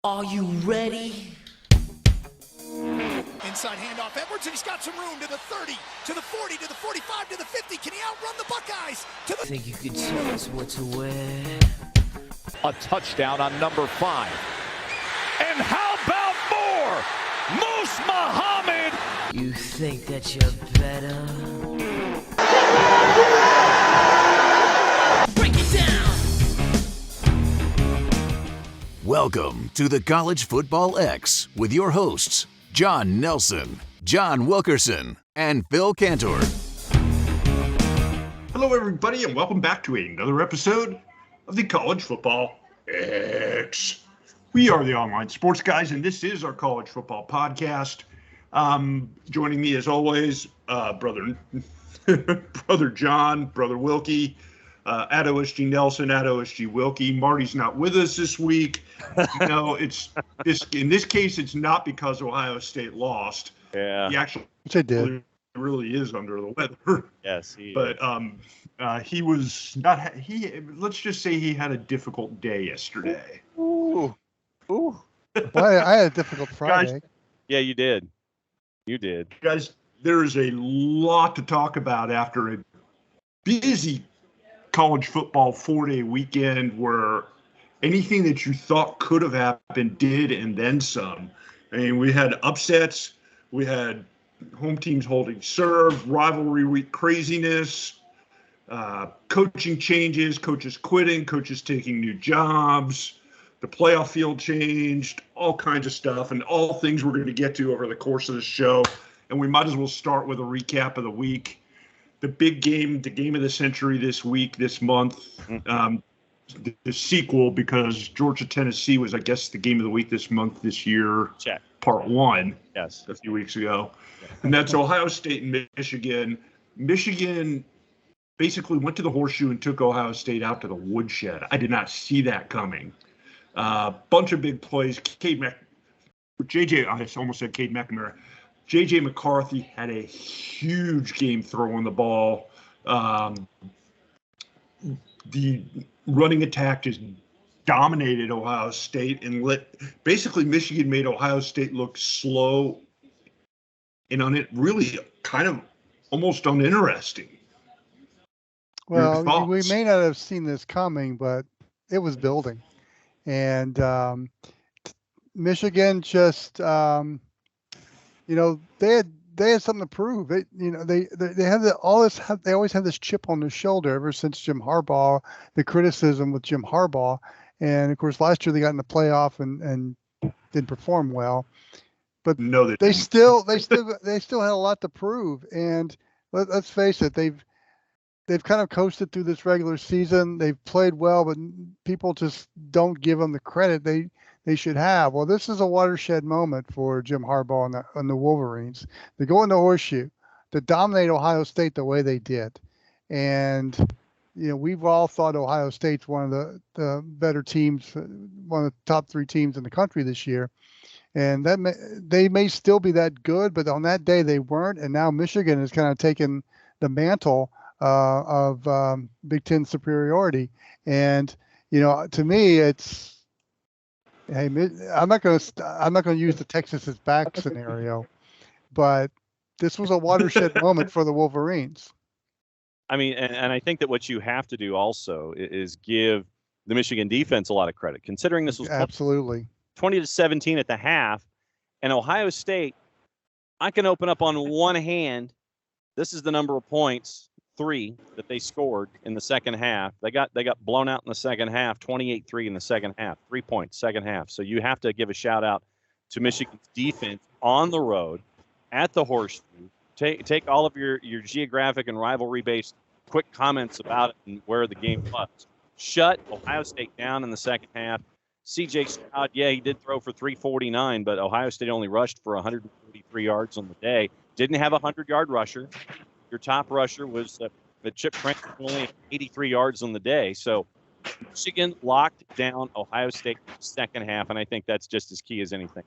Are you ready? Inside handoff, Edwards, and he's got some room to the 30, to the 40, to the 45, to the 50. Can he outrun the Buckeyes? Think you could tell us what to wear? A touchdown on number 5. And how about more? Moose Muhammad! You think that you're better? Break it down! Welcome to the College Football X with your hosts, John Nelson, John Wilkerson, and Phil Cantor. Hello, everybody, and welcome back to another episode of the College Football X. We are the online sports guys, and this is our college football podcast. Joining me, as always, brother John, brother Wilkie, at OSG Nelson, at OSG Wilkie. Marty's not with us this week. You know, in this case, it's not because Ohio State lost. Yeah. He actually really is under the weather. Yes, he but he was not. Let's just say he had a difficult day yesterday. Ooh. Well, I had a difficult Friday. Guys, yeah, you did. You did. Guys, there is a lot to talk about after a busy college football 4-day weekend where anything that you thought could have happened did, and then some. I mean, we had upsets. We had home teams holding serve, rivalry week craziness, coaching changes, coaches quitting, coaches taking new jobs. The playoff field changed, all kinds of stuff, and all things we're going to get to over the course of the show. And we might as well start with a recap of the week. The big game, the game of the century this week, this month, the sequel, because Georgia-Tennessee was, I guess, the game of the week this month, this year. Check. Part 1. Yes. A few weeks ago. And that's Ohio State and Michigan. Michigan basically went to the horseshoe and took Ohio State out to the woodshed. I did not see that coming. Bunch of big plays. I almost said Cade McNamara. J.J. McCarthy had a huge game throwing the ball. The running attack just dominated Ohio State and basically Michigan made Ohio State look slow and really kind of almost uninteresting. Well, we may not have seen this coming, but it was building. And Michigan just, they had something to prove. They have they always have this chip on their shoulder ever since Jim Harbaugh, the criticism with Jim Harbaugh. And of course, last year they got in the playoff and didn't perform well. But no, they still had a lot to prove. And let's face it, they've kind of coasted through this regular season. They've played well, but people just don't give them the credit they should have. Well, this is a watershed moment for Jim Harbaugh and the Wolverines. They go in the horseshoe to dominate Ohio State the way they did. And, we've all thought Ohio State's one of the better teams, one of the top 3 teams in the country this year. And they may still be that good, but on that day they weren't. And now Michigan has kind of taken the mantle of Big Ten superiority. And, to me, it's, hey, I'm not going to use the Texas is back scenario, but this was a watershed moment for the Wolverines. I mean, and I think that what you have to do also is give the Michigan defense a lot of credit, considering this was absolutely 20-17 at the half, and Ohio State, I can open up on one hand. This is the number of points, 3, that they scored in the second half. They got blown out in the second half, 28-3 in the second half, 3 points second half. So you have to give a shout out to Michigan's defense on the road at the horseshoe. Take all of your geographic and rivalry based quick comments about it and where the game was. Shut Ohio State down in the second half. C.J. Stroud, yeah, he did throw for 349, but Ohio State only rushed for 143 yards on the day. Didn't have a 100-yard rusher. Your top rusher was Chip Crank, only 83 yards on the day. So Michigan locked down Ohio State in the second half, and I think that's just as key as anything.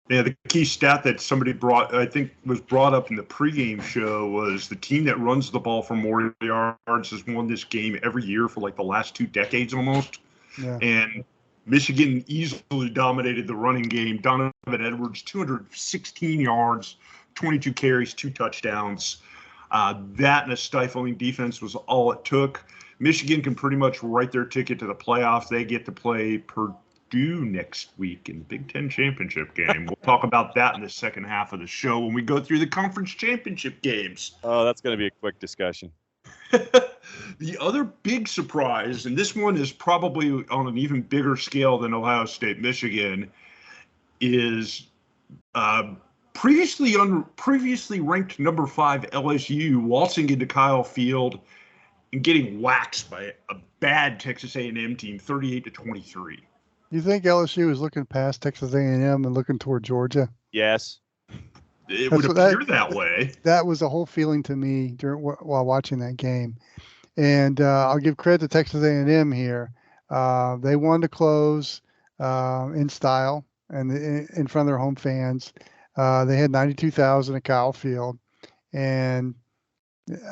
Yeah, the key stat that somebody was brought up in the pregame show was the team that runs the ball for more yards has won this game every year for like the last 2 decades almost. Yeah. And Michigan easily dominated the running game. Donovan Edwards, 216 yards, 22 carries, 2 touchdowns. That and a stifling defense was all it took. Michigan can pretty much write their ticket to the playoffs. They get to play Purdue next week in the Big Ten championship game. We'll talk about that in the second half of the show when we go through the conference championship games. Oh, that's going to be a quick discussion. The other big surprise, and this one is probably on an even bigger scale than Ohio State, Michigan, is previously ranked number 5 LSU waltzing into Kyle Field and getting waxed by a bad Texas A&M team, 38-23. You think LSU is looking past Texas A&M and looking toward Georgia? Yes. It would appear that way. That was the whole feeling to me while watching that game. And I'll give credit to Texas A&M here. They won to close in style and in front of their home fans. They had 92,000 at Kyle Field, and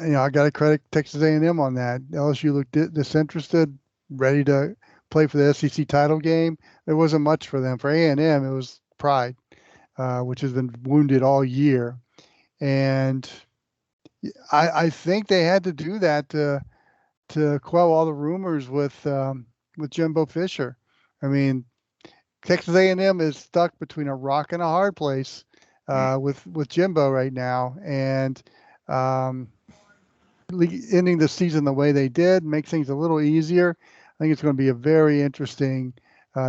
I got to credit Texas A&M on that. LSU looked disinterested, ready to play for the SEC title game. There wasn't much for them. For A&M, it was pride, which has been wounded all year, and I think they had to do that to quell all the rumors with Jimbo Fisher. I mean, Texas A&M is stuck between a rock and a hard place with Jimbo right now, and ending the season the way they did makes things a little easier. I think it's going to be a very interesting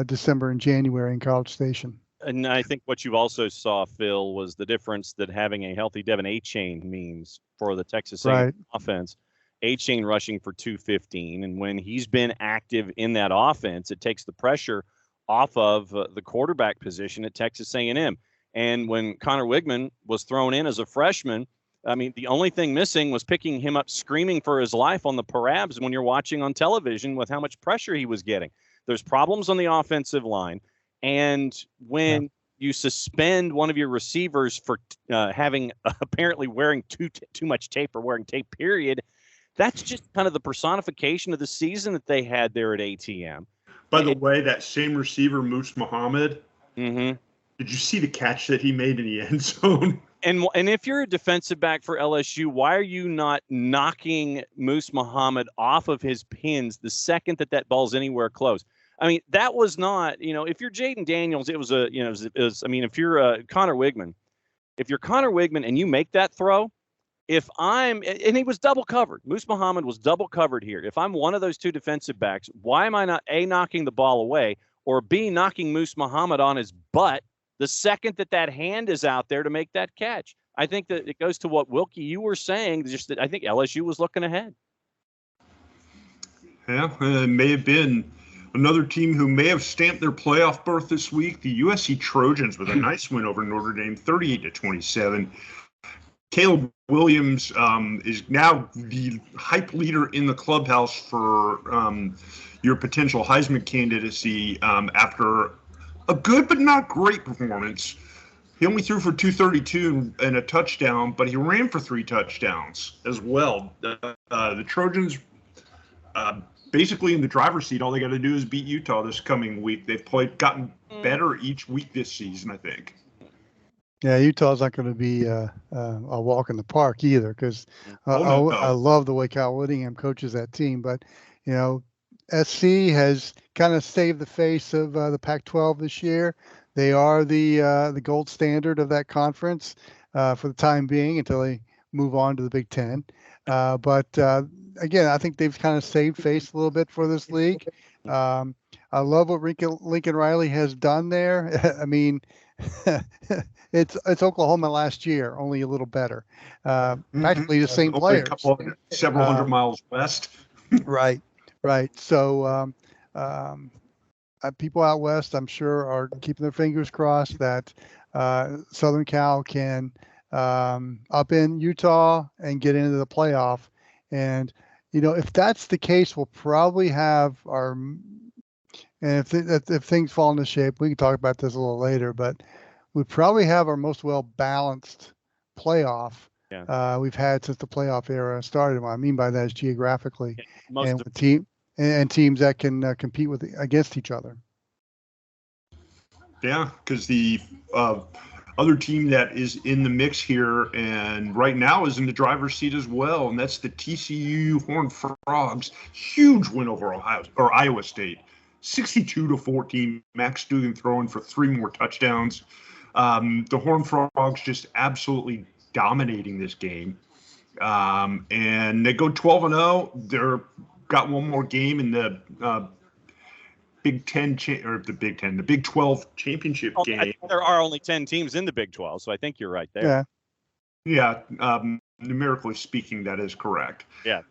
December and January in College Station. And I think what you also saw, Phil, was the difference that having a healthy Devin Achane means for the Texas A&M offense. Achane rushing for 215, and when he's been active in that offense, it takes the pressure off of the quarterback position at Texas A&M. And when Connor Wigman was thrown in as a freshman, I mean, the only thing missing was picking him up screaming for his life on the parabs when you're watching on television with how much pressure he was getting. There's problems on the offensive line. And when you suspend one of your receivers for having apparently wearing too much tape or wearing tape, period, that's just kind of the personification of the season that they had there at ATM. By the way, that same receiver, Moose Muhammad, mm-hmm. Did you see the catch that he made in the end zone? And if you're a defensive back for LSU, why are you not knocking Moose Muhammad off of his pins the second that ball's anywhere close? I mean, that was not, if you're Jaden Daniels, it was if you're Connor Wigman, and you make that throw, and he was double covered. Moose Muhammad was double covered here. If I'm one of those two defensive backs, why am I not A, knocking the ball away, or B, knocking Moose Muhammad on his butt the second that hand is out there to make that catch? I think that it goes to what, Wilkie, you were saying, just that I think LSU was looking ahead. Yeah, it may have been another team who may have stamped their playoff berth this week, the USC Trojans, with a nice win over Notre Dame, 38-27. Caleb Williams is now the hype leader in the clubhouse for your potential Heisman candidacy after a good but not great performance. He only threw for 232 and a touchdown, but he ran for 3 touchdowns as well. The Trojans basically in the driver's seat. All they got to do is beat Utah this coming week. They've gotten better each week this season, I think. Yeah, Utah's not going to be a walk in the park either, because I love the way Cal Whittingham coaches that team. But, SC has kind of saved the face of the Pac-12 this year. They are the gold standard of that conference for the time being until they move on to the Big Ten. But again, I think they've kind of saved face a little bit for this league. I love what Lincoln Riley has done there. I mean, it's Oklahoma last year, only a little better. Practically the same players. Several hundred miles west. Right. So people out west, I'm sure, are keeping their fingers crossed that Southern Cal can up in Utah and get into the playoff. And, if that's the case, we'll probably have if things fall into shape, we can talk about this a little later, but we probably have our most well-balanced playoff we've had since the playoff era started. What I mean by that is geographically, and teams that can compete against each other. Yeah, because the other team that is in the mix here and right now is in the driver's seat as well, and that's the TCU Horned Frogs. Huge win over Iowa State, 62-14. Max Duggan throwing for 3 more touchdowns. The Horned Frogs just absolutely dominating this game, and they go 12-0. They're got one more game in the Big 12 championship game. I think there are only 10 teams in the Big 12, so I think you're right there. Yeah. Numerically speaking, that is correct. Yeah.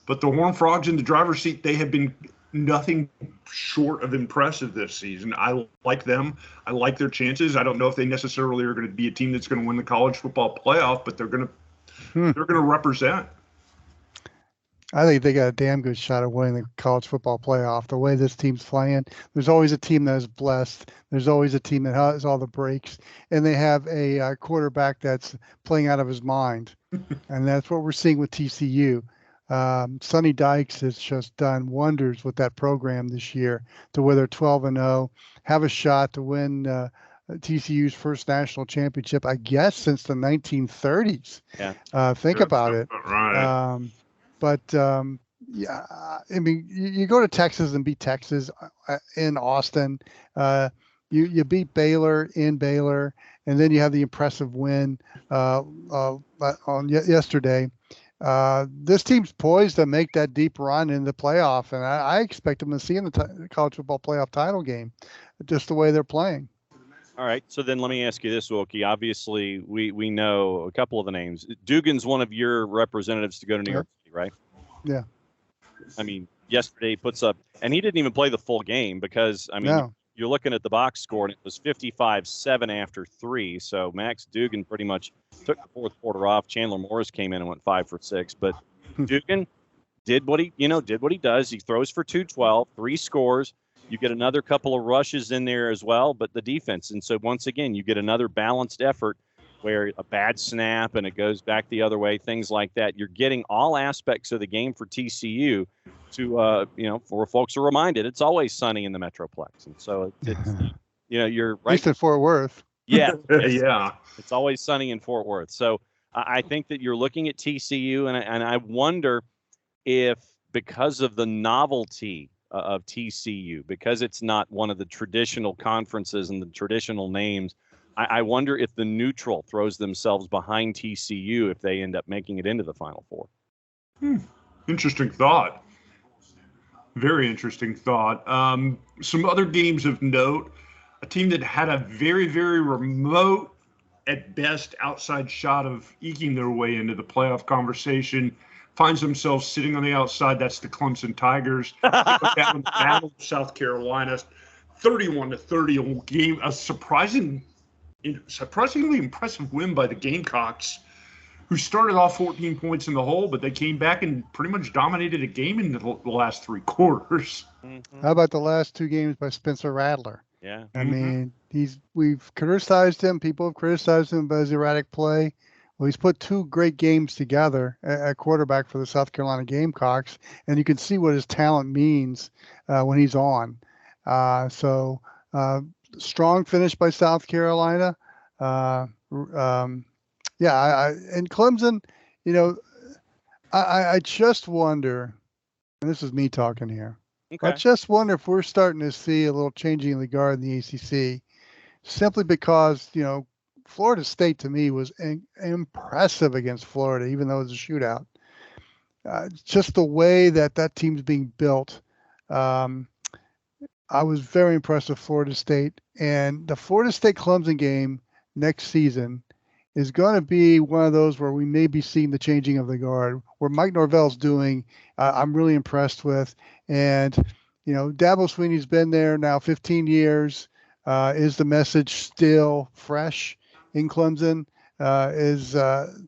But the Horned Frogs in the driver's seat, they have been nothing short of impressive this season. I like them. I like their chances. I don't know if they necessarily are going to be a team that's going to win the college football playoff, but they're going to represent. I think they got a damn good shot at winning the college football playoff. The way this team's playing, there's always a team that is blessed. There's always a team that has all the breaks, and they have a quarterback that's playing out of his mind, and that's what we're seeing with TCU. Sonny Dykes has just done wonders with that program this year, to where they're 12-0, have a shot to win TCU's first national championship, I guess, since the 1930s. Yeah. Think about it. Right. Yeah, I mean, you go to Texas and beat Texas in Austin. You beat Baylor in Baylor, and then you have the impressive win on yesterday. This team's poised to make that deep run in the playoff, and I expect them to see in the college football playoff title game, just the way they're playing. All right, so then let me ask you this, Wilkie. Obviously, we know a couple of the names. Dugan's one of your representatives to go to New York City, right? Yeah. I mean, yesterday he puts up, and he didn't even play the full game because, I mean, you're looking at the box score, and it was 55-7 after 3. So Max Duggan pretty much took the fourth quarter off. Chandler Morris came in and went 5 for 6. But Duggan did what he does. He throws for 212, 3 scores. You get another couple of rushes in there as well, but the defense. And so once again, you get another balanced effort where a bad snap and it goes back the other way, things like that. You're getting all aspects of the game for TCU to, for folks are reminded, it's always sunny in the Metroplex. And so it's you're right. At least in Fort Worth. Yeah. Yeah. It's always sunny in Fort Worth. So I think that you're looking at TCU, and I wonder if, because of the novelty of TCU, because it's not one of the traditional conferences and the traditional names, I wonder if the neutral throws themselves behind TCU if they end up making it into the Final Four. Interesting thought. Very interesting thought. Some other games of note, a team that had a very, very remote, at best, outside shot of eking their way into the playoff conversation finds themselves sitting on the outside. That's the Clemson Tigers. Down in the Battle of South Carolina, 31-30, a game, a surprisingly impressive win by the Gamecocks, who started off 14 points in the hole, but they came back and pretty much dominated a game in the last 3 quarters. Mm-hmm. How about the last 2 games by Spencer Rattler? Yeah. I mean, we've criticized him. People have criticized him about his erratic play. Well, he's put 2 great games together at quarterback for the South Carolina Gamecocks, and you can see what his talent means when he's on. Strong finish by South Carolina. And Clemson, I just wonder, and this is me talking here, Okay. I just wonder if we're starting to see a little changing of the guard in the ACC, simply because, Florida State to me was impressive against Florida, even though it was a shootout. Just the way that team's being built. I was very impressed with Florida State, and the Florida State Clemson game next season is going to be one of those where we may be seeing the changing of the guard, where Mike Norvell's doing. I'm really impressed with, and Dabo Swinney's been there now 15 years. Is the message still fresh in Clemson? Is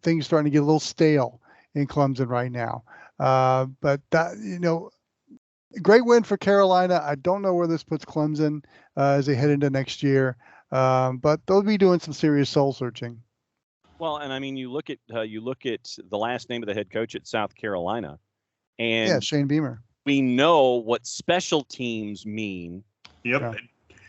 things starting to get a little stale in Clemson right now? But that, great win for Carolina. I don't know where this puts Clemson as they head into next year, but they'll be doing some serious soul searching. Well, and I mean, you look at the last name of the head coach at South Carolina, and Shane Beamer. we know what special teams mean. Yep. Yeah.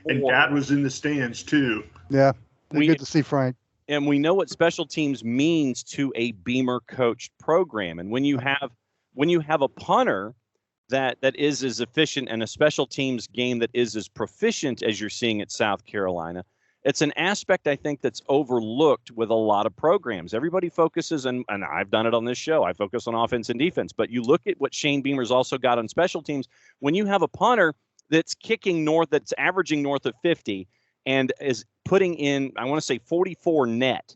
And Dad was in the stands too. Yeah, good to see Frank. And we know what special teams means to a Beamer coached program. And when you have a punter that is as efficient and a special teams game that is as proficient as you're seeing at South Carolina, it's an aspect I think that's overlooked with a lot of programs. Everybody focuses, and I've done it on this show, I focus on offense and defense, but you look at what Shane Beamer's also got on special teams. When you have a punter that's that's averaging north of 50 and is putting in, I want to say 44 net,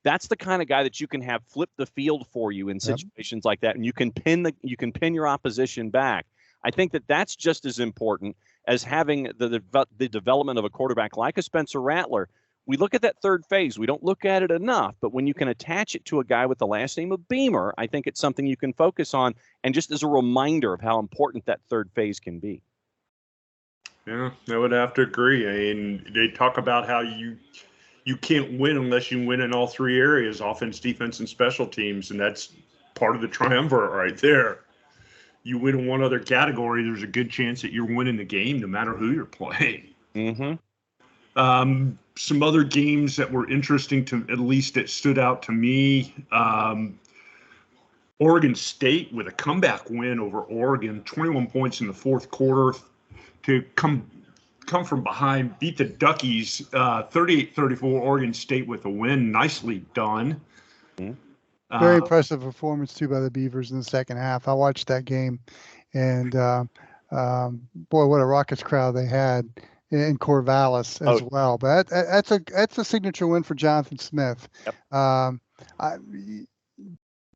that's the kind of guy that you can have flip the field for you in situations like that, and you can pin your opposition back. I think that's just as important as having the development of a quarterback like a Spencer Rattler. We look at that third phase. We don't look at it enough, but when you can attach it to a guy with the last name of Beamer, I think it's something you can focus on, and just as a reminder of how important that third phase can be. Yeah, I would have to agree. I mean, they talk about how you can't win unless you win in all three areas, offense, defense, and special teams, and that's part of the triumvirate right there. You win in one other category, there's a good chance that you're winning the game no matter who you're playing. Mm-hmm. Some other games that were interesting, to at least that stood out to me, Oregon State with a comeback win over Oregon, 21 points in the fourth quarter to come from behind, beat the Duckies 38-34. Oregon State with a win. Nicely done. Mm-hmm. Very impressive performance, too, by the Beavers in the second half. I watched that game, and boy, what a raucous crowd they had in Corvallis as well. But that's a signature win for Jonathan Smith. Yep.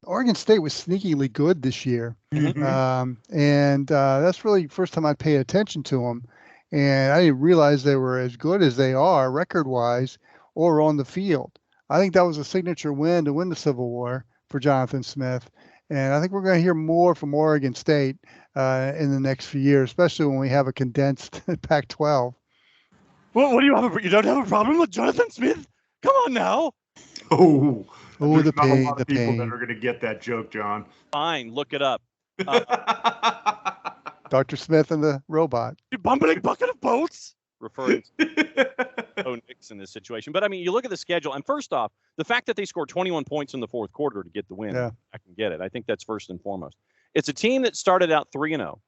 Oregon State was sneakily good this year, Mm-hmm. and that's really the first time I paid attention to them. And I didn't realize they were as good as they are record-wise or on the field. I think that was a signature win to win the Civil War for Jonathan Smith. And I think we're going to hear more from Oregon State in the next few years, especially when we have a condensed Pac-12. Well, what do you have? You don't have a problem with Jonathan Smith? Come on now. Oh, the not pain, a lot of the people pain. that are going to get that joke, John. Fine, look it up. Dr. Smith and the robot. You bumbling bucket of boats? Referring to Bo Nix in this situation. But, I mean, you look at the schedule, and first off, the fact that they scored 21 points in the fourth quarter to get the win, I can get it. I think that's first and foremost. It's a team that started out 3-0.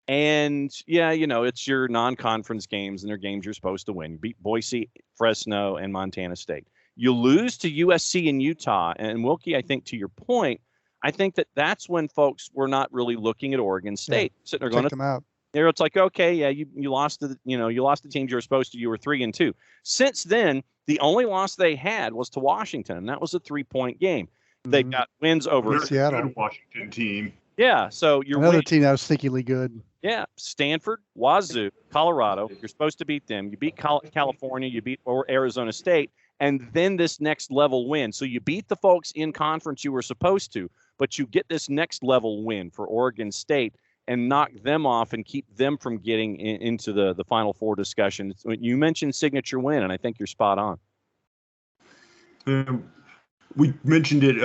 And, yeah, you know, it's your non-conference games, and they're games you're supposed to win. You beat Boise, Fresno, and Montana State. You lose to USC and Utah. And, Wilkie, I think to your point, I think that's when folks were not really looking at Oregon State. Sitting there going, check them out. There, it's like, okay, yeah, you lost to the teams you were supposed to. You were 3-2. Since then, the only loss they had was to Washington, and that was a 3-point game. They got wins over Seattle, good Washington team. Yeah, so you're another team that was sneakily good. Yeah, Stanford, Wazoo, Colorado. You're supposed to beat them. You beat California. You beat Arizona State, and then this next level win. So you beat the folks in conference you were supposed to, but you get this next level win for Oregon State and knock them off and keep them from getting into the Final Four discussion. You mentioned signature win, and I think you're spot on. We mentioned it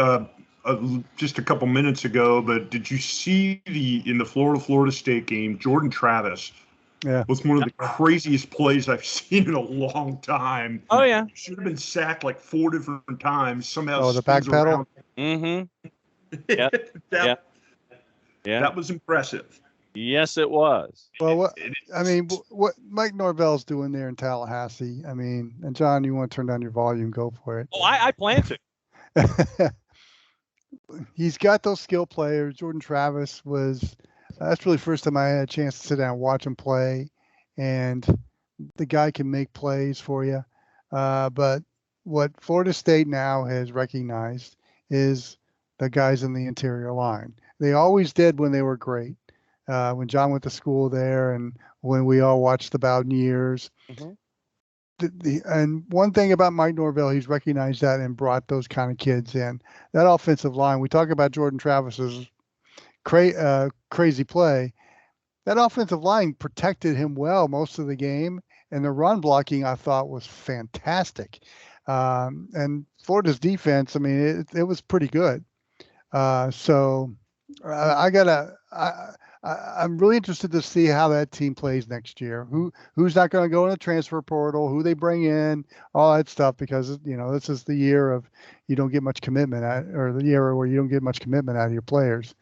just a couple minutes ago, but did you see in the Florida State game, Jordan Travis was one of the craziest plays I've seen in a long time. Oh, yeah. He should have been sacked like 4 different times. Somehow the back pedal? Mm-hmm. Yeah. Yeah. That was impressive. Yes, it was. Well, what Mike Norvell's doing there in Tallahassee, I mean, and John, you want to turn down your volume, go for it. Oh, I plan to. He's got those skill players. Jordan Travis that's really the first time I had a chance to sit down and watch him play, and the guy can make plays for you. But what Florida State now has recognized is the guys in the interior line. They always did when they were great. When John went to school there and when we all watched the Bowden years. Mm-hmm. And one thing about Mike Norvell, he's recognized that and brought those kind of kids in. That offensive line, we talk about Jordan Travis's crazy play. That offensive line protected him well most of the game, and the run blocking I thought was fantastic. And Florida's defense, I mean, it was pretty good. So I I'm really interested to see how that team plays next year. Who's not going to go in the transfer portal, who they bring in, all that stuff, because this is the year of you don't get much commitment or the year where you don't get much commitment out of your players.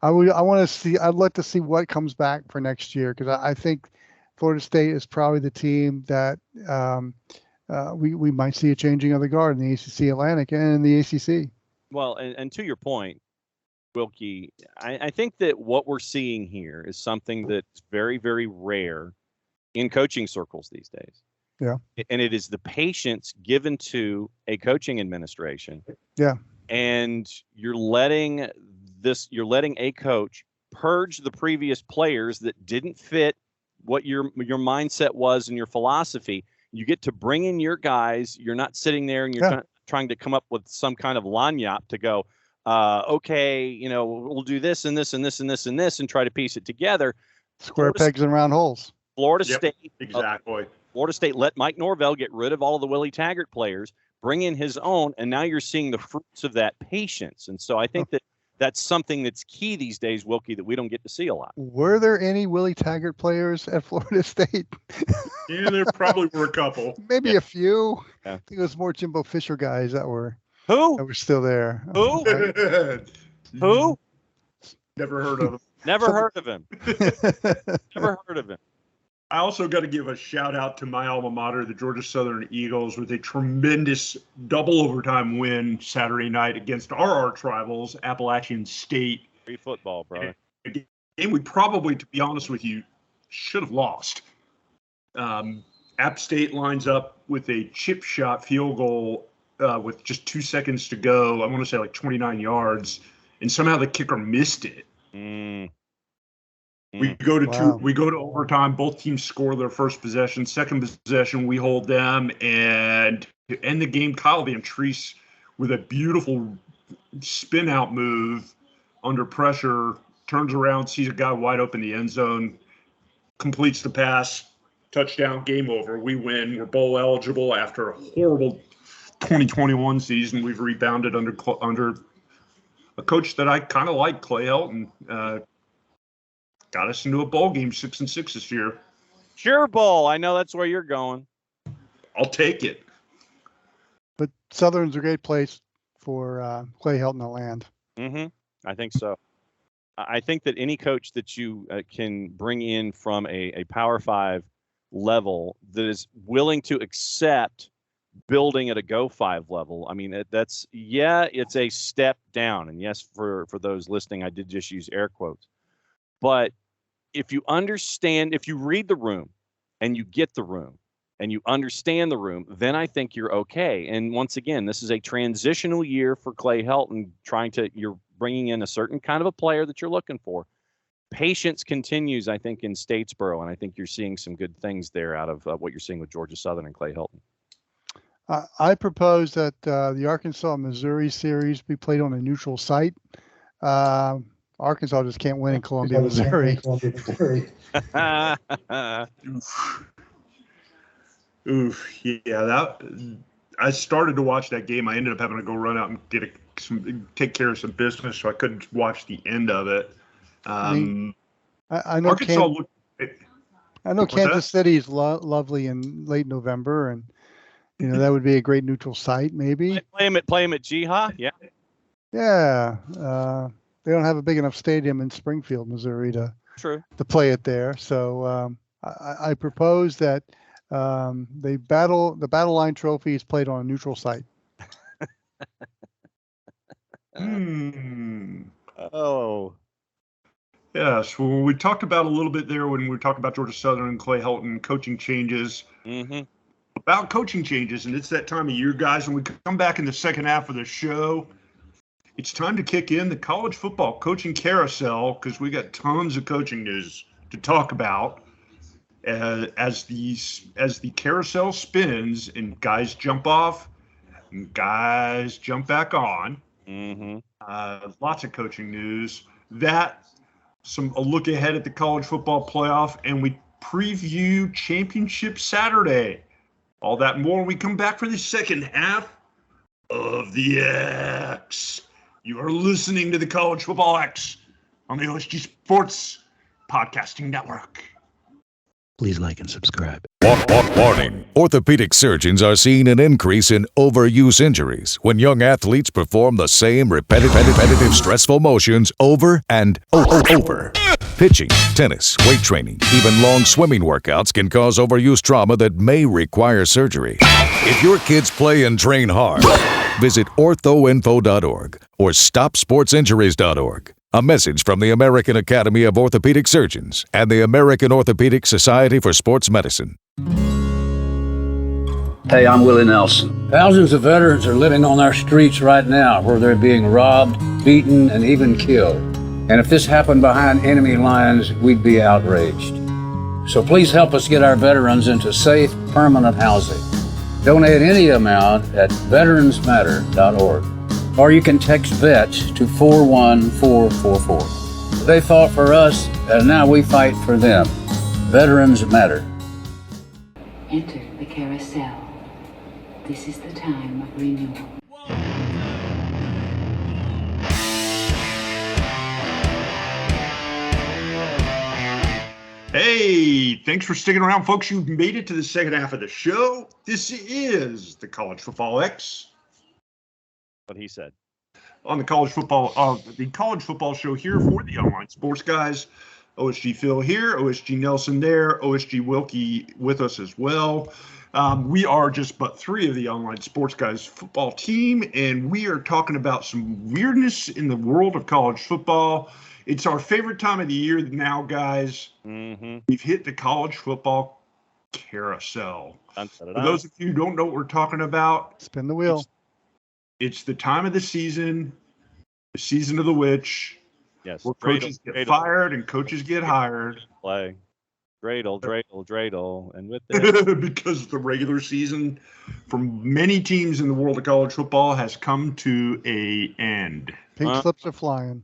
I'd like to see what comes back for next year, because I think Florida State is probably the team that we might see a changing of the guard in the ACC Atlantic and in the ACC. Well, and to your point, Wilkie, I think that what we're seeing here is something that's very, very rare in coaching circles these days. Yeah. And it is the patience given to a coaching administration. Yeah. And you're letting a coach purge the previous players that didn't fit what your mindset was and your philosophy. You get to bring in your guys. You're not sitting there and you're trying to come up with some kind of lagniappe to go, okay, we'll do this and this and this and this and this and try to piece it together. Square pegs and round holes. Florida State. Exactly. Florida State let Mike Norvell get rid of all of the Willie Taggart players, bring in his own, and now you're seeing the fruits of that patience. And so I think that's something that's key these days, Wilkie, that we don't get to see a lot. Were there any Willie Taggart players at Florida State? Yeah, there probably were a couple. Maybe a few. Yeah. I think it was more Jimbo Fisher guys that were still there. Who? Who? Never heard of him. Never heard of him. Never heard of him. I also got to give a shout out to my alma mater, the Georgia Southern Eagles, with a tremendous double overtime win Saturday night against our arch rivals, Appalachian State. Free football, brother. A game we probably, to be honest with you, should have lost. App State lines up with a chip shot field goal with just 2 seconds to go. I want to say like 29 yards, and somehow the kicker missed it. We go to overtime. Both teams score their first possession. Second possession, we hold them, and to end the game, Kyle Van Treese with a beautiful spin out move under pressure, turns around, sees a guy wide open in the end zone, completes the pass, touchdown, game over. We win. We're bowl eligible after a horrible 2021 season. We've rebounded under a coach that I kind of like, Clay Helton. Got us into a bowl game, 6-6 this year. Sure Bowl. I know that's where you're going. I'll take it. But Southern's a great place for Clay Helton to land. Mm-hmm. I think so. I think that any coach that you can bring in from a Power 5 level that is willing to accept building at a Go 5 level, I mean, it's a step down. And yes, for those listening, I did just use air quotes. But if you read the room and you get the room and you understand the room, then I think you're okay. And once again, this is a transitional year for Clay Helton. You're bringing in a certain kind of a player that you're looking for. Patience continues, I think, in Statesboro, and I think you're seeing some good things there out of what you're seeing with Georgia Southern and Clay Helton. I propose that the Arkansas-Missouri series be played on a neutral site. Arkansas just can't win in Columbia, Missouri. Oof, yeah. I started to watch that game. I ended up having to go run out and take care of some business, so I couldn't watch the end of it. I know Arkansas Kansas City is lovely in late November, and that would be a great neutral site, maybe. Play him at Jiha, yeah. Yeah. They don't have a big enough stadium in Springfield, Missouri to play it there. So I propose that the Battle Line Trophy is played on a neutral site. Oh. Yes. Well, we talked about a little bit there when we were talking about Georgia Southern and Clay Helton coaching changes. Mm-hmm. About coaching changes, and it's that time of year, guys, when we come back in the second half of the show. It's time to kick in the college football coaching carousel because we got tons of coaching news to talk about as the carousel spins and guys jump off and guys jump back on. Mm-hmm. Lots of coaching news. A look ahead at the college football playoff, and we preview Championship Saturday. All that and more when we come back for the second half of the X. You are listening to the College Football X on the OSG Sports Podcasting Network. Please like and subscribe. Warning. Orthopedic surgeons are seeing an increase in overuse injuries when young athletes perform the same repetitive stressful motions over and over. Pitching, tennis, weight training, even long swimming workouts can cause overuse trauma that may require surgery. If your kids play and train hard, visit orthoinfo.org or stopsportsinjuries.org. A message from the American Academy of Orthopedic Surgeons and the American Orthopedic Society for Sports Medicine. Hey, I'm Willie Nelson. Thousands of veterans are living on our streets right now where they're being robbed, beaten, and even killed. And if this happened behind enemy lines, we'd be outraged. So please help us get our veterans into safe, permanent housing. Donate any amount at veteransmatter.org. Or you can text VET to 41444. They fought for us, and now we fight for them. Veterans matter. Enter the carousel. This is the time of renewal. Hey, thanks for sticking around, folks. You've made it to the second half of the show. This is the College Football X. What he said. On the college football show here for the online sports guys. OSG Phil here, OSG Nelson there, OSG Wilkie with us as well. We are just but three of the online sports guys football team, and we are talking about some weirdness in the world of college football. It's our favorite time of the year now, guys. Mm-hmm. We've hit the college football carousel. For those of you who don't know what we're talking about, Spin the wheel. It's the time of the season of the witch. Yes. Where coaches get fired and coaches get hired. Play. Dreidel. And with that. Because the regular season for many teams in the world of college football has come to an end. Pink slips are flying.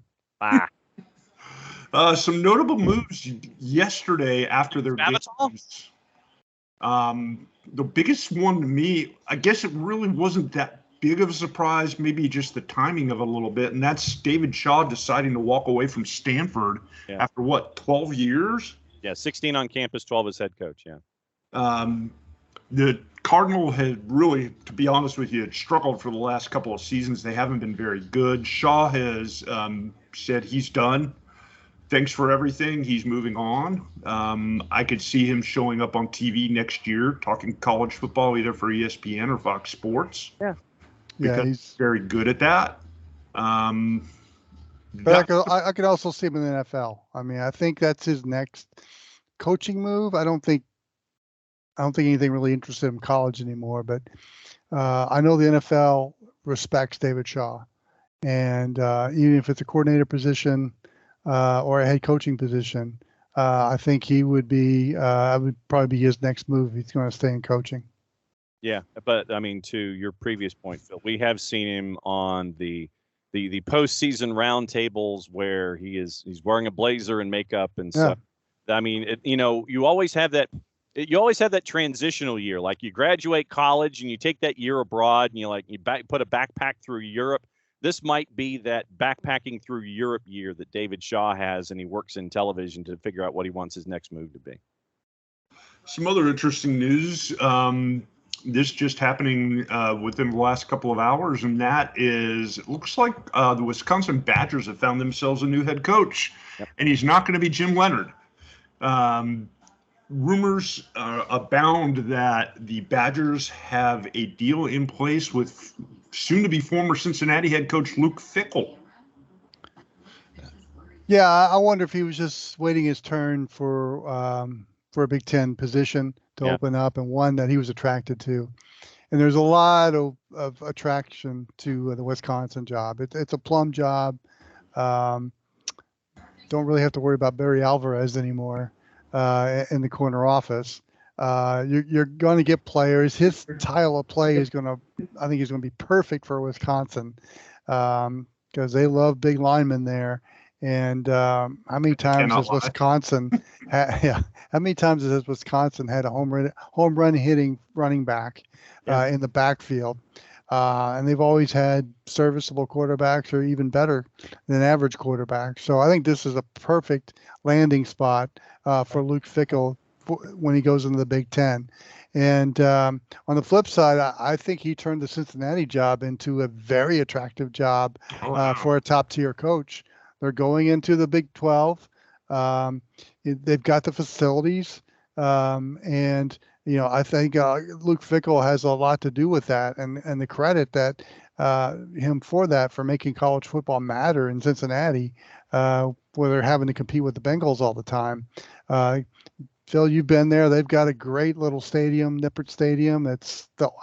Some notable moves yesterday after their games. The biggest one to me, I guess it really wasn't that big of a surprise, maybe just the timing of it a little bit, and that's David Shaw deciding to walk away from Stanford after, 12 years? Yeah, 16 on campus, 12 as head coach, yeah. The Cardinal had really, to be honest with you, had struggled for the last couple of seasons. They haven't been very good. Shaw has said he's done. Thanks for everything. He's moving on. I could see him showing up on TV next year talking college football, either for ESPN or Fox Sports. Yeah, he's very good at that. But I could also see him in the NFL. I mean, I think that's his next coaching move. I don't think anything really interested him in college anymore. But I know the NFL respects David Shaw, and even if it's a coordinator position or a head coaching position, I think he would be. Would probably be his next move. He's going to stay in coaching. Yeah, but I mean, to your previous point, Phil, we have seen him on the postseason roundtables where he's wearing a blazer and makeup and stuff. I mean, you always have that. You always have that transitional year, like you graduate college and you take that year abroad and you put a backpack through Europe. This might be that backpacking through Europe year that David Shaw has, and he works in television to figure out what he wants his next move to be. Some other interesting news. This just happening within the last couple of hours, and that is, it looks like the Wisconsin Badgers have found themselves a new head coach, and he's not going to be Jim Leonhard. Rumors abound that the Badgers have a deal in place with soon-to-be former Cincinnati head coach Luke Fickell. Yeah, I wonder if he was just waiting his turn for a Big Ten position to open up, and one that he was attracted to. And there's a lot of attraction to the Wisconsin job. It's a plum job. Don't really have to worry about Barry Alvarez anymore in the corner office. You're going to get players. His style of play is I think he's going to be perfect for Wisconsin because they love big linemen there. And how many times has Wisconsin? How many times has Wisconsin had a home run hitting running back in the backfield? And they've always had serviceable quarterbacks or even better than average quarterbacks. So I think this is a perfect landing spot for Luke Fickell when he goes into the Big Ten. And on the flip side, I think he turned the Cincinnati job into a very attractive job for a top-tier coach. They're going into the Big 12. They've got the facilities, and I think Luke Fickell has a lot to do with that, and the credit that him for making college football matter in Cincinnati, where they're having to compete with the Bengals all the time. Phil, you've been there. They've got a great little stadium, Nippert Stadium. I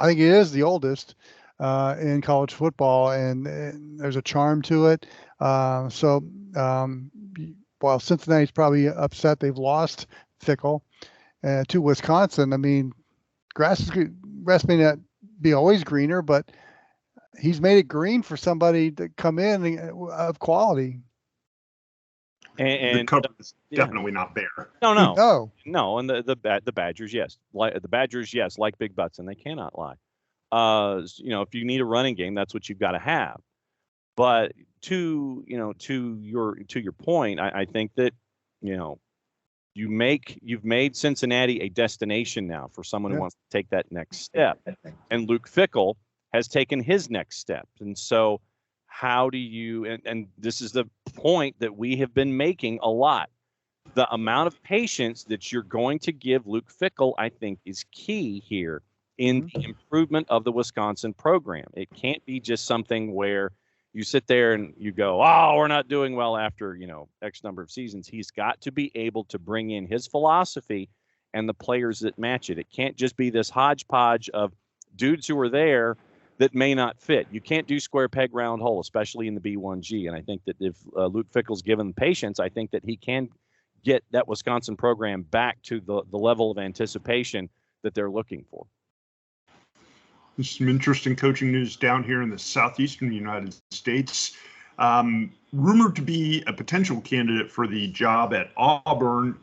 think it is the oldest in college football, and there's a charm to it. While Cincinnati's probably upset they've lost Fickell to Wisconsin, I mean, grass may not be always greener, but he's made it green for somebody to come in of quality. And the cover is definitely not bare. No. And the Badgers, yes, like big butts, and they cannot lie. If you need a running game, that's what you've got to have. But to your point, I think that you've made Cincinnati a destination now for someone who wants to take that next step, and Luke Fickell has taken his next step, and so. How do you, and this is the point that we have been making a lot, the amount of patience that you're going to give Luke Fickell, I think, is key here in the improvement of the Wisconsin program. It can't be just something where you sit there and you go, oh, we're not doing well after, X number of seasons. He's got to be able to bring in his philosophy and the players that match it. It can't just be this hodgepodge of dudes who are there that may not fit. You can't do square peg round hole, especially in the B1G. And I think that if Luke Fickell's given patience, I think that he can get that Wisconsin program back to the level of anticipation that they're looking for. There's some interesting coaching news down here in the southeastern United States. Rumored to be a potential candidate for the job at Auburn.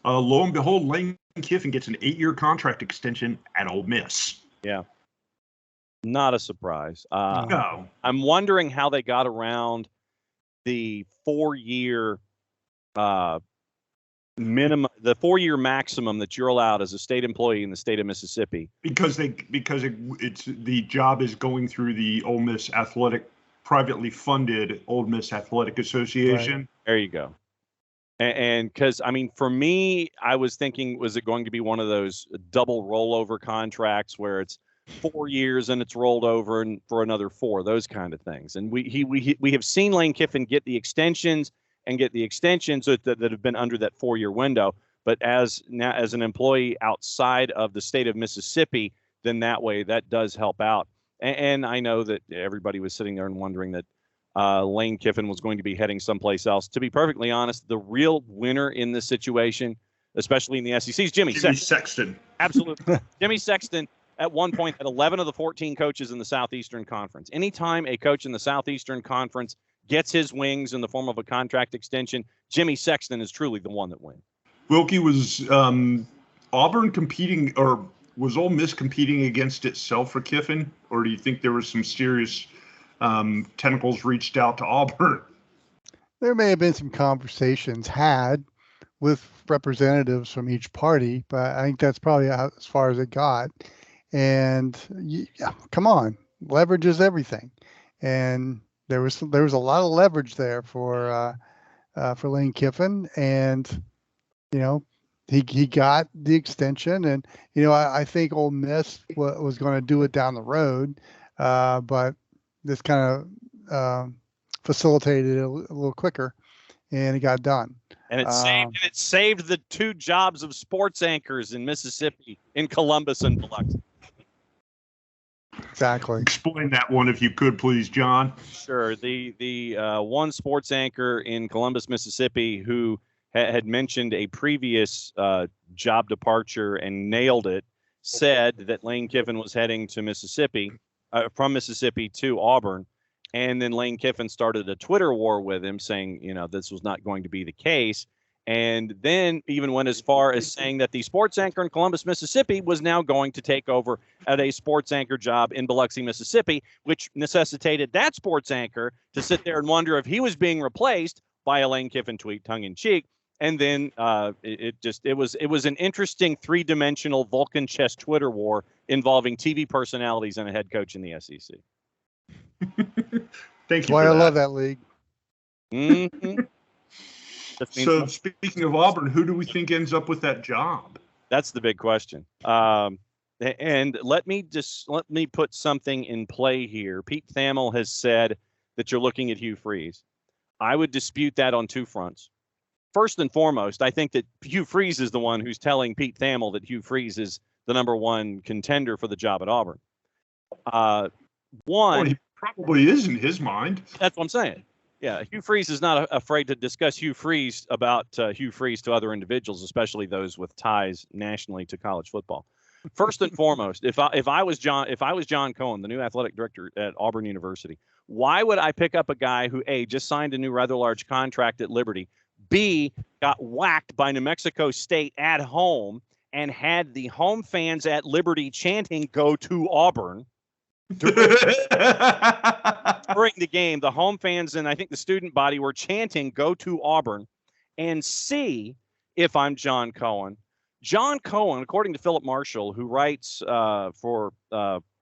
Lo and behold, Lane Kiffin gets an 8-year contract extension at Ole Miss. Yeah. Not a surprise. No. I'm wondering how they got around the 4-year minimum, the 4-year maximum that you're allowed as a state employee in the state of Mississippi. Because the job is going through the Ole Miss privately funded Ole Miss Athletic Association. Right. There you go. And because, for me, I was thinking, was it going to be one of those double rollover contracts where it's 4 years and it's rolled over and for another 4, those kind of things. And we have seen Lane Kiffin get the extensions that have been under that 4-year window. But as an employee outside of the state of Mississippi, then that way that does help out. And I know that everybody was sitting there and wondering that Lane Kiffin was going to be heading someplace else. To be perfectly honest, the real winner in this situation, especially in the SEC, is Jimmy Sexton. Absolutely. Jimmy Sexton. At one point, at 11 of the 14 coaches in the Southeastern Conference. Anytime a coach in the Southeastern Conference gets his wings in the form of a contract extension, Jimmy Sexton is truly the one that wins. Wilkie, was Auburn competing, or was Ole Miss competing against itself for Kiffin? Or do you think there was some serious tentacles reached out to Auburn? There may have been some conversations had with representatives from each party, but I think that's probably as far as it got. And come on, leverage is everything, and there was a lot of leverage there for Lane Kiffin, and he got the extension, and I think Ole Miss was going to do it down the road, but this kind of facilitated it a little quicker, and it got done. And it saved the 2 jobs of sports anchors in Mississippi, in Columbus and Biloxi. Exactly. Explain that one if you could, please, John. Sure. The one sports anchor in Columbus, Mississippi, who had mentioned a previous job departure and nailed it, said that Lane Kiffin was heading to Mississippi, from Mississippi to Auburn. And then Lane Kiffin started a Twitter war with him saying, this was not going to be the case. And then even went as far as saying that the sports anchor in Columbus, Mississippi was now going to take over at a sports anchor job in Biloxi, Mississippi, which necessitated that sports anchor to sit there and wonder if he was being replaced by a Lane Kiffin tweet, tongue in cheek. And then it was an interesting three-dimensional Vulcan chess Twitter war involving TV personalities and a head coach in the SEC. Thank you. Why I love that league. Mm-hmm. So speaking of Auburn, who do we think ends up with that job? That's the big question. And let me put something in play here. Pete Thamel has said that you're looking at Hugh Freeze. I would dispute that on two fronts. First and foremost, I think that Hugh Freeze is the one who's telling Pete Thamel that Hugh Freeze is the number one contender for the job at Auburn. Well, he probably is in his mind. That's what I'm saying. Yeah, Hugh Freeze is not afraid to discuss Hugh Freeze about Hugh Freeze to other individuals, especially those with ties nationally to college football. First and foremost, if I was John Cohen, the new athletic director at Auburn University, why would I pick up a guy who A, just signed a new rather large contract at Liberty, B, got whacked by New Mexico State at home and had the home fans at Liberty chanting "Go to Auburn"? During the game, the home fans and I think the student body were chanting "Go to Auburn." And C, if I'm John Cohen, according to Philip Marshall, who writes and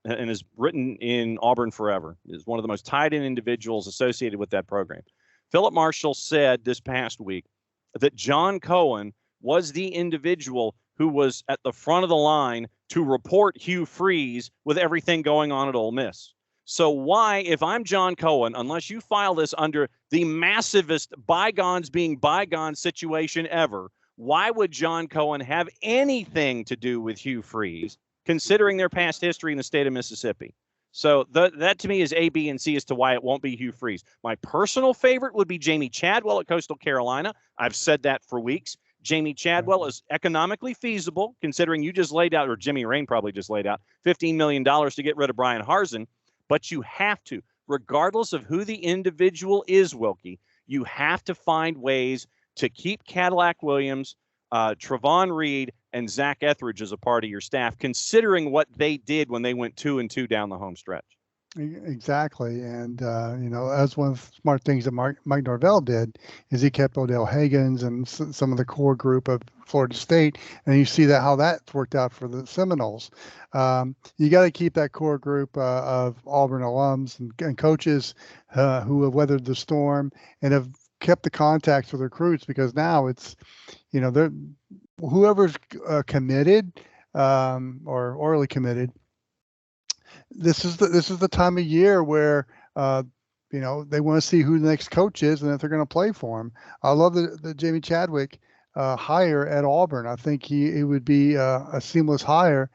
has written in Auburn forever, is one of the most tied-in individuals associated with that program. Philip Marshall said this past week that John Cohen was the individual who was at the front of the line to report Hugh Freeze with everything going on at Ole Miss. So why, if I'm John Cohen, unless you file this under the massivest bygones being bygones situation ever, why would John Cohen have anything to do with Hugh Freeze, considering their past history in the state of Mississippi? So that to me is A, B, and C as to why it won't be Hugh Freeze. My personal favorite would be Jamie Chadwell at Coastal Carolina. I've said that for weeks. Jamie Chadwell is economically feasible, considering you just laid out, or Jimmy Rain probably just laid out, $15 million to get rid of Brian Harsin. But you have to, regardless of who the individual is, Wilkie, you have to find ways to keep Cadillac Williams, Trevon Reed, and Zach Etheridge as a part of your staff, considering what they did when they went 2-2 down the home stretch. Exactly. And, as one of the smart things that Mike Norvell did is he kept Odell Haggins and some of the core group of Florida State. And you see how that's worked out for the Seminoles. You got to keep that core group of Auburn alums and coaches who have weathered the storm and have kept the contacts with recruits, because now it's, they're whoever's committed or orally committed. This is the time of year where they want to see who the next coach is and if they're going to play for him. I love the Jamie Chadwick hire at Auburn. I think he would be a seamless hire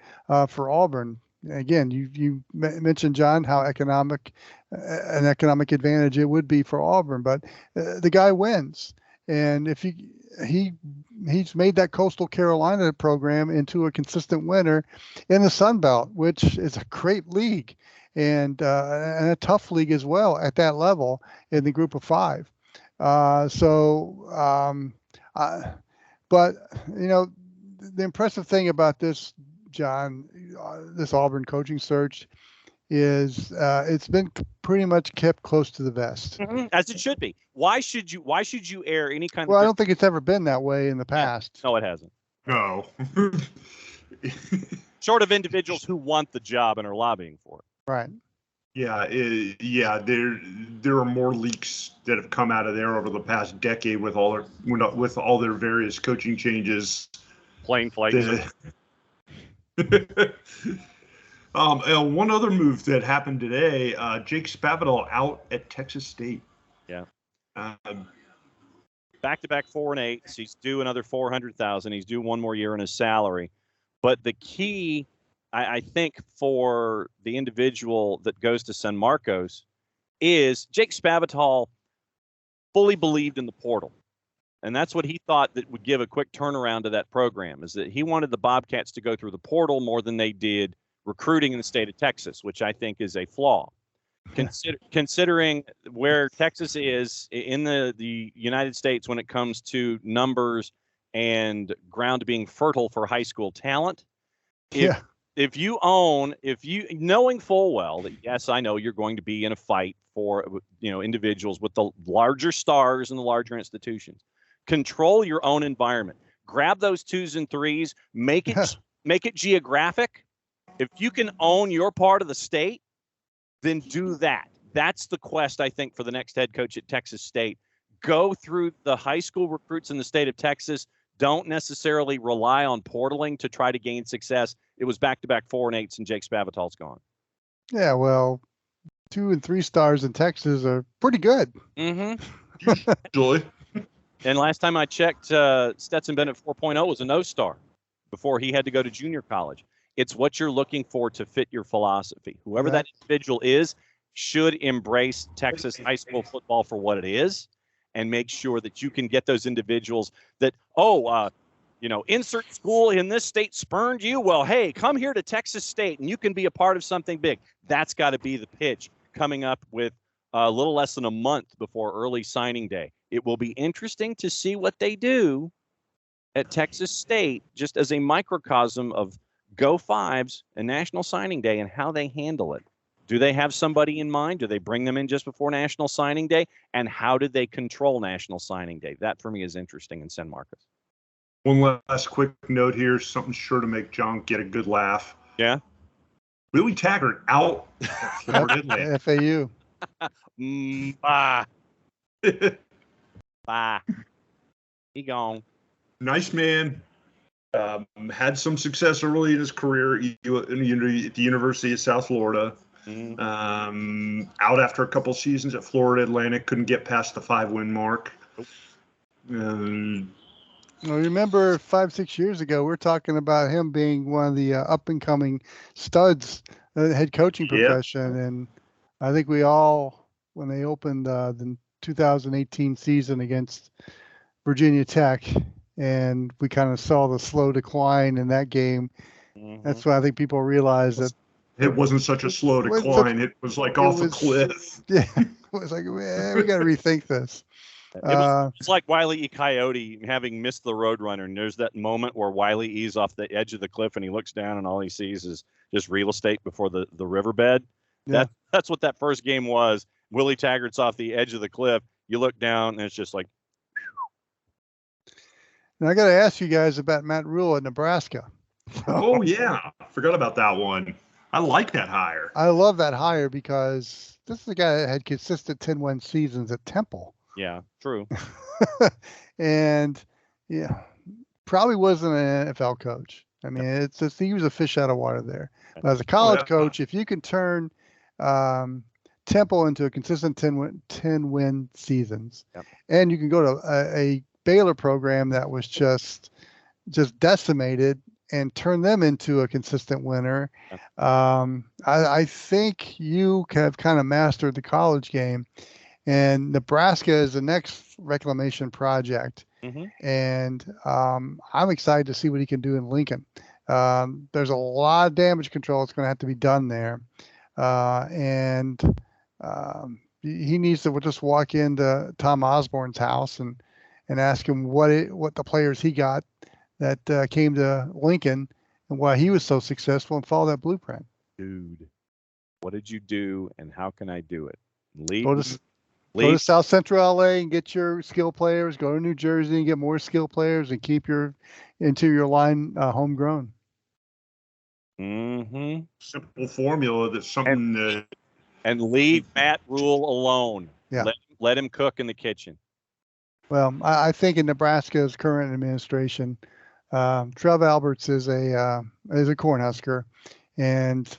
for Auburn. Again, you mentioned, John, how an economic advantage it would be for Auburn, but the guy wins, and if he's made that Coastal Carolina program into a consistent winner in the Sun Belt, which is a great league and a tough league as well at that level in the group of five. But the impressive thing about this, John, this Auburn coaching search is it's been pretty much kept close to the vest, as it should be. Why should you air any kind Well, of? I don't think it's ever been that way in the past. No, it hasn't. No. Short of individuals who want the job and are lobbying for it. Right. Yeah. There are more leaks that have come out of there over the past decade with all their various coaching changes. Plain flights. One other move that happened today, Jake Spavital out at Texas State. Yeah. Back-to-back 4-8. So he's due another $400,000. He's due one more year in his salary. But the key, I think, for the individual that goes to San Marcos is Jake Spavital fully believed in the portal. And that's what he thought that would give a quick turnaround to that program, is that he wanted the Bobcats to go through the portal more than they did recruiting in the state of Texas, which I think is a flaw. Considering where Texas is in the United States when it comes to numbers and ground being fertile for high school talent, if you knowing full well that, yes, I know you're going to be in a fight for, individuals with the larger stars and the larger institutions, control your own environment. Grab those 2s and 3s, make it geographic. If you can own your part of the state, then do that. That's the quest, I think, for the next head coach at Texas State. Go through the high school recruits in the state of Texas. Don't necessarily rely on portaling to try to gain success. It was back-to-back 4 and 8s, and Jake Spavital's gone. Yeah, well, 2 and 3 stars in Texas are pretty good. Mm-hmm. Julie. And last time I checked, Stetson Bennett 4.0 was a no-star before he had to go to junior college. It's what you're looking for to fit your philosophy. Whoever that individual is should embrace Texas high school football for what it is, and make sure that you can get those individuals that, insert school in this state spurned you. Well, hey, come here to Texas State and you can be a part of something big. That's got to be the pitch coming up with a little less than a month before early signing day. It will be interesting to see what they do at Texas State, just as a microcosm of Go Fives and National Signing Day and how they handle it. Do they have somebody in mind? Do they bring them in just before National Signing Day? And how do they control National Signing Day? That, for me, is interesting in San Marcos. One last quick note here, something sure to make John get a good laugh. Yeah? Willie Taggart out at Florida Atlantic. FAU. Bye. Bye. He gone. Nice man. Had some success early in his career at the University of South Florida. Out after a couple seasons at Florida Atlantic, couldn't get past the 5-win mark. Well, remember 5-6 years ago, we were talking about him being one of the up-and-coming studs in the head coaching profession. And I think we all, when they opened the 2018 season against Virginia Tech, and we kind of saw the slow decline in that game, that's why I think people realized that it wasn't such a slow decline. It was like off a cliff. Yeah, it was like, man, we got to rethink this. It's like Wile E. Coyote having missed the Roadrunner, and there's that moment where Wile E's off the edge of the cliff, and he looks down, and all he sees is just real estate before the riverbed. Yeah. That's what that first game was. Willie Taggart's off the edge of the cliff. You look down, and it's just like. And I got to ask you guys about Matt Rule at Nebraska. Oh, yeah. Forgot about that one. I like that hire. I love that hire because this is a guy that had consistent 10-win seasons at Temple. Yeah, true. And probably wasn't an NFL coach. I mean, he was a fish out of water there. But as a college coach, if you can turn Temple into a consistent 10-win seasons, and you can go to a Baylor program that was just decimated and turn them into a consistent winner, I think you have kind of mastered the college game. And Nebraska is the next reclamation project. And I'm excited to see what he can do in Lincoln. There's a lot of damage control that's going to have to be done there. And he needs to just walk into Tom Osborne's house and ask him what the players he got that came to Lincoln and why he was so successful, and follow that blueprint. Dude, what did you do, and how can I do it? Go to South Central LA and get your skill players. Go to New Jersey and get more skill players, and keep your interior line homegrown. Simple formula. That's something. And leave Matt Rule alone. Yeah. Let him cook in the kitchen. Well, I think in Nebraska's current administration, Trev Alberts is a Cornhusker, and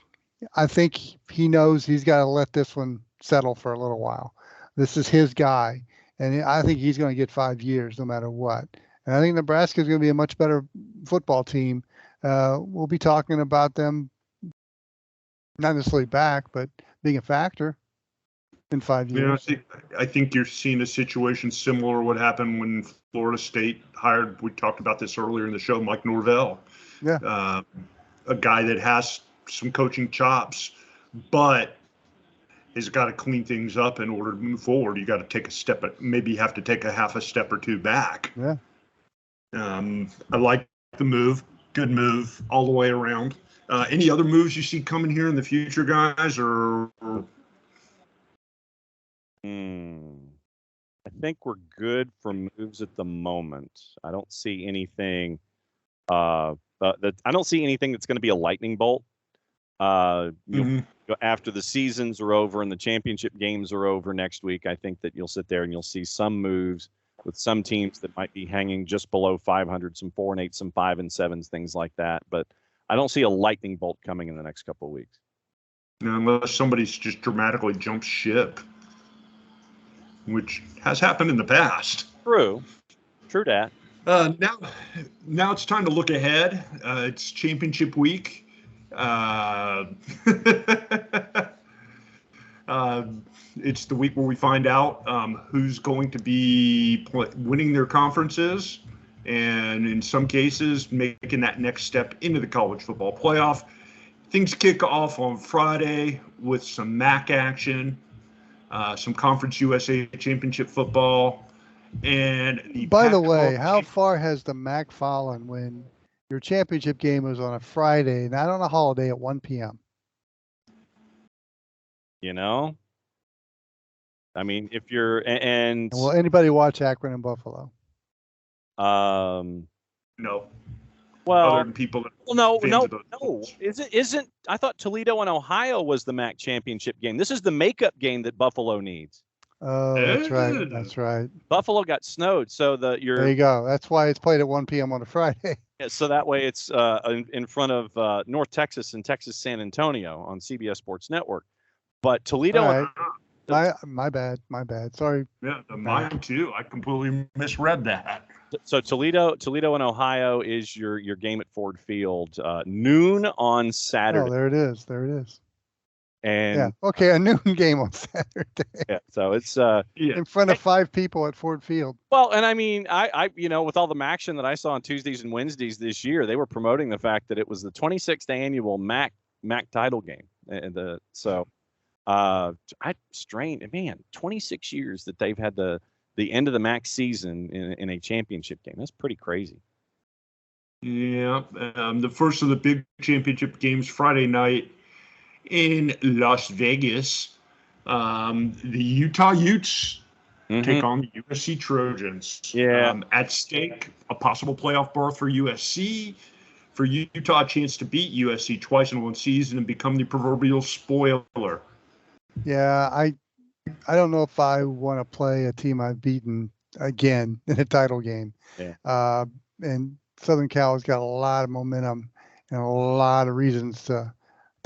I think he knows he's got to let this one settle for a little while. This is his guy, and I think he's going to get 5 years no matter what. And I think Nebraska is going to be a much better football team. We'll be talking about them, not necessarily back, but being a factor in 5 years. I think you're seeing a situation similar to what happened when Florida State hired, we talked about this earlier in the show, Mike Norvell. A guy that has some coaching chops, but has got to clean things up in order to move forward. You got to take a step, maybe have to take a half a step or two back. Yeah. I like the move. Good move all the way around. Any other moves you see coming here in the future, guys? I think we're good for moves at the moment. I don't see anything. I don't see anything that's going to be a lightning bolt. After the seasons are over and the championship games are over next week, I think that you'll sit there and you'll see some moves with some teams that might be hanging just below 500, some 4 and 8, some 5 and 7s, things like that. But I don't see a lightning bolt coming in the next couple of weeks. Unless somebody's just dramatically jumped ship, which has happened in the past. True that. Now it's time to look ahead. It's championship week. It's the week where we find out who's going to be winning their conferences, and in some cases making that next step into the college football playoff. Things kick off on Friday with some MAC action, some Conference USA Championship football, and by the way, how far has the MAC fallen when your championship game is on a Friday, not on a holiday at 1 p.m.? I mean, if you're and will anybody watch Akron and Buffalo? No. Well, other than people that no. schools. Isn't I thought Toledo and Ohio was the MAC championship game. This is the makeup game that Buffalo needs. Oh, that's right. That's right. Buffalo got snowed, so there you go. That's why it's played at 1 p.m. on a Friday. Yeah, so that way it's in front of North Texas and Texas San Antonio on CBS Sports Network. But Toledo. Right. My bad. Sorry. Yeah, mine too. I completely misread that. So Toledo and Ohio is your game at Ford Field, noon on Saturday. Oh, there it is. And yeah, okay, a noon game on Saturday. Yeah, so it's in front of 5 people at Ford Field. Well, and I mean, I with all the action that I saw on Tuesdays and Wednesdays this year, they were promoting the fact that it was the 26th annual MAC title game, and I strained, man, 26 years that they've had the end of the MAC season in a championship game. That's pretty crazy. Yeah, the first of the big championship games Friday night in Las Vegas. The Utah Utes take on the USC Trojans. Yeah. At stake, a possible playoff berth for USC. For Utah, a chance to beat USC twice in one season and become the proverbial spoiler. Yeah, I don't know if I want to play a team I've beaten again in a title game. Yeah. And Southern Cal has got a lot of momentum and a lot of reasons to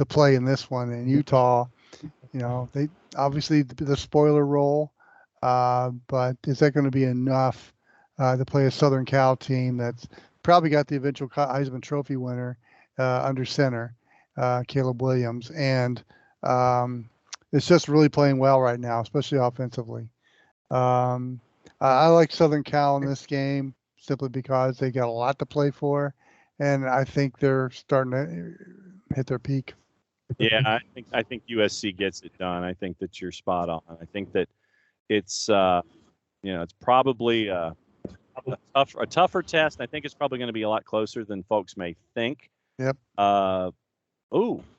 play in this one. And Utah, they obviously the spoiler role, but is that going to be enough to play a Southern Cal team that's probably got the eventual Heisman Trophy winner under center, Caleb Williams, and it's just really playing well right now, especially offensively. I like Southern Cal in this game simply because they got a lot to play for, and I think they're starting to hit their peak. Yeah, I think USC gets it done. I think that you're spot on. I think that it's it's probably a tougher test. I think it's probably going to be a lot closer than folks may think. Yep.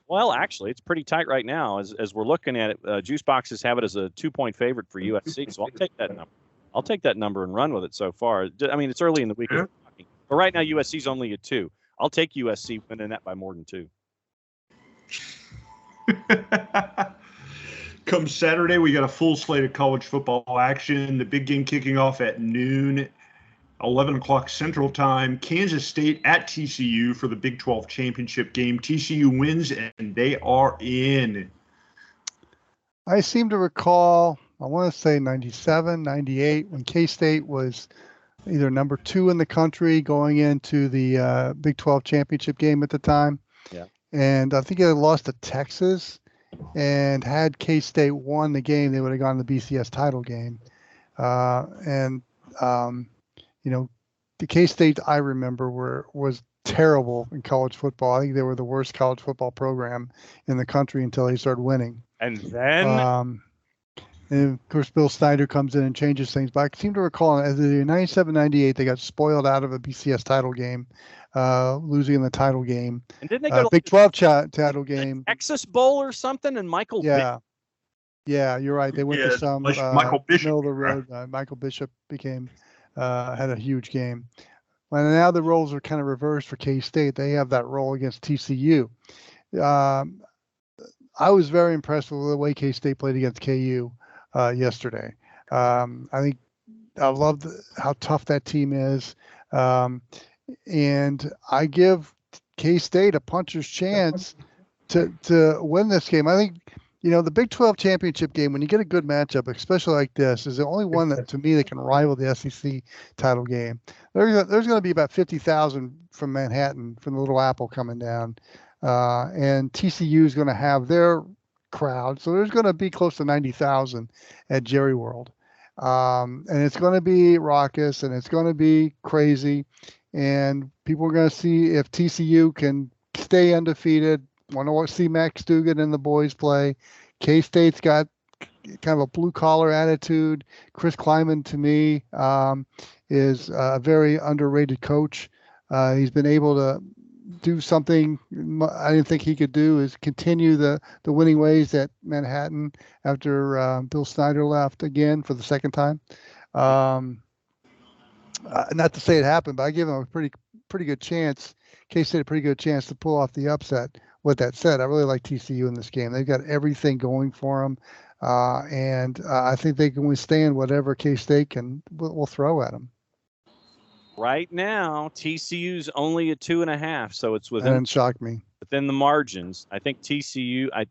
Well, actually, it's pretty tight right now. As we're looking at it, Juice Boxes have it as a 2-point favorite for USC. So I'll take that number. I'll take that number and run with it so far. I mean, it's early in the week, but right now USC's only a 2. I'll take USC winning that by more than 2. Come Saturday, we got a full slate of college football action. The big game kicking off at noon, 11 o'clock Central Time. Kansas State at TCU for the Big 12 championship game. TCU wins, and they are in. I seem to recall, I want to say 97, 98, when K-State was either number 2 in the country going into the Big 12 championship game at the time. Yeah. And I think they lost to Texas, and had K-State won the game, they would have gone to the BCS title game. The K-State I remember was terrible in college football. I think they were the worst college football program in the country until they started winning. And then and of course, Bill Snyder comes in and changes things. But I seem to recall as the 97-98, they got spoiled out of a BCS title game, losing in the title game. And didn't they go to Big 12 title game? Texas Bowl or something? And Michael. Yeah, you're right. They went to some Michael Bishop, middle of the road. Michael Bishop had a huge game. Well, now the roles are kind of reversed for K-State. They have that role against TCU. I was very impressed with the way K-State played against KU yesterday. I think I loved how tough that team is. And I give K-State a puncher's chance to win this game. I think, the Big 12 championship game, when you get a good matchup, especially like this, is the only one that, to me, that can rival the SEC title game. There's going to be about 50,000 from Manhattan, from the Little Apple coming down. And TCU is going to have their crowd. So there's going to be close to 90,000 at Jerry World. And it's going to be raucous and it's going to be crazy. And people are going to see if TCU can stay undefeated. Want to see Max Dugan and the boys play. K-State's got kind of a blue-collar attitude. Chris Kleiman, to me, is a very underrated coach. He's been able to do something I didn't think he could do, is continue the winning ways at Manhattan after Bill Snyder left again for the second time. Not to say it happened, but I give him a pretty good chance. K-State a pretty good chance to pull off the upset. With that said, I really like TCU in this game. They've got everything going for them, and I think they can withstand whatever K-State will throw at them. Right now, TCU's only a 2.5, so it's within. That didn't shock me. Within the margins. I think TCU. I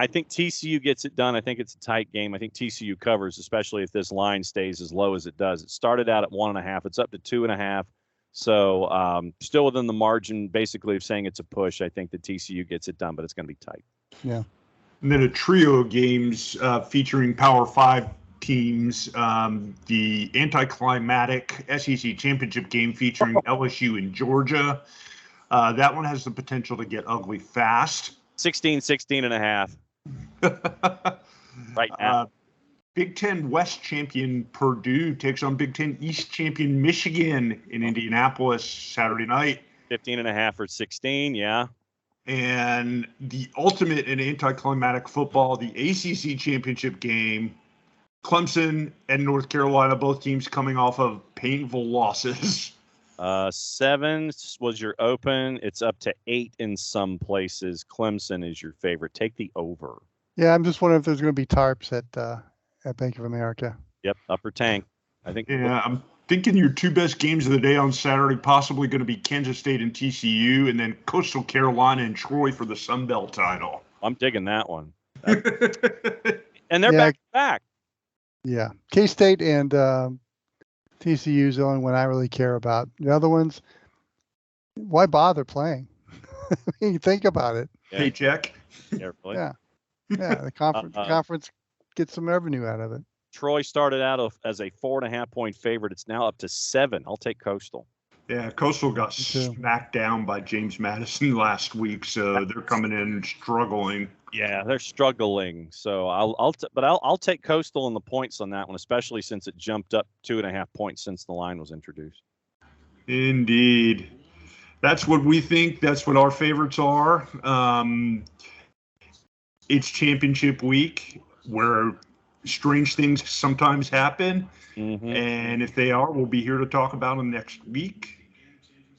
think TCU gets it done. I think it's a tight game. I think TCU covers, especially if this line stays as low as it does. It started out at 1.5. It's up to 2.5. So still within the margin, basically, of saying it's a push. I think the TCU gets it done, but it's going to be tight. Yeah. And then a trio of games featuring Power 5 teams. The anticlimactic SEC championship game featuring LSU and Georgia. That one has the potential to get ugly fast. 16.5 right now. Big Ten West champion Purdue takes on Big Ten East champion Michigan in Indianapolis Saturday night. 15.5 or 16, yeah. And the ultimate in anticlimactic football, the ACC championship game, Clemson and North Carolina, both teams coming off of painful losses. 7 was your open. It's up to 8 in some places. Clemson is your favorite. Take the over. Yeah, I'm just wondering if there's going to be tarps at Bank of America. Yep, upper tank. I think. Yeah, I'm thinking your two best games of the day on Saturday possibly going to be Kansas State and TCU, and then Coastal Carolina and Troy for the Sun Belt title. I'm digging that one. And they're back to back. Yeah, K-State and TCU is the only one I really care about. The other ones, why bother playing? I mean, think about it. Yeah. Paycheck. Carefully. Yeah, the conference gets some revenue out of it. Troy started out as a 4.5-point favorite. It's now up to 7. I'll take Coastal. Yeah, Coastal got smacked down by James Madison last week, so they're coming in struggling. Yeah, they're struggling. So I'll take Coastal in the points on that one, especially since it jumped up 2.5 points since the line was introduced. Indeed. That's what we think. That's what our favorites are. It's championship week where strange things sometimes happen. Mm-hmm. And if they are, we'll be here to talk about them next week.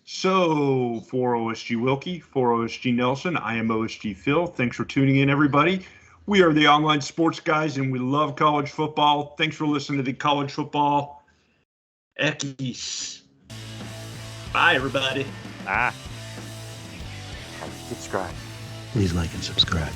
So for OSG Wilkie, for OSG Nelson, I am OSG Phil. Thanks for tuning in, everybody. We are the online sports guys, and we love college football. Thanks for listening to the College Football Eckies. Bye, everybody. Ah. Subscribe. Please like and subscribe.